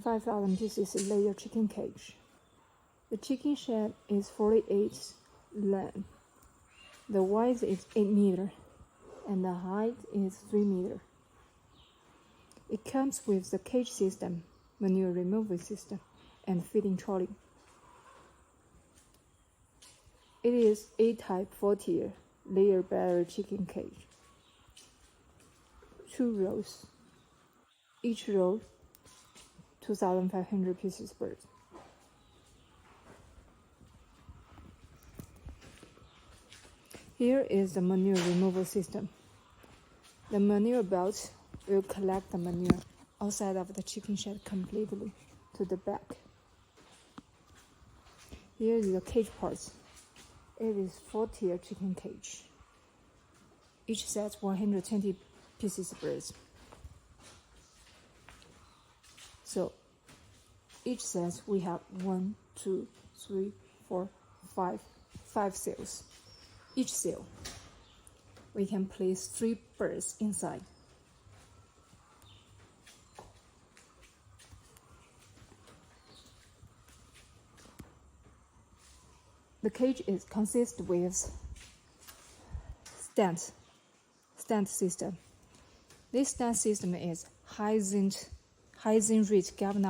5,000 pieces layer chicken cage. The chicken shed is 48 length. The width is 8 meters and the height is 3 meters. It comes with the cage system, manure removal system, and feeding trolley. It is A-type 4-tier layer barrier chicken cage. 2 rows. Each row 2,500 pieces birds. Here is the manure removal system. The manure belt will collect the manure outside of the chicken shed completely to the back. Here is the cage parts. It is 4-tier chicken cage. Each sets 120 pieces birds. So each set we have 1, 2, 3, 4, 5 cells. Each cell we can place 3 birds inside. The cage consists with stand system. This stand system is high zinc rate galvanizing.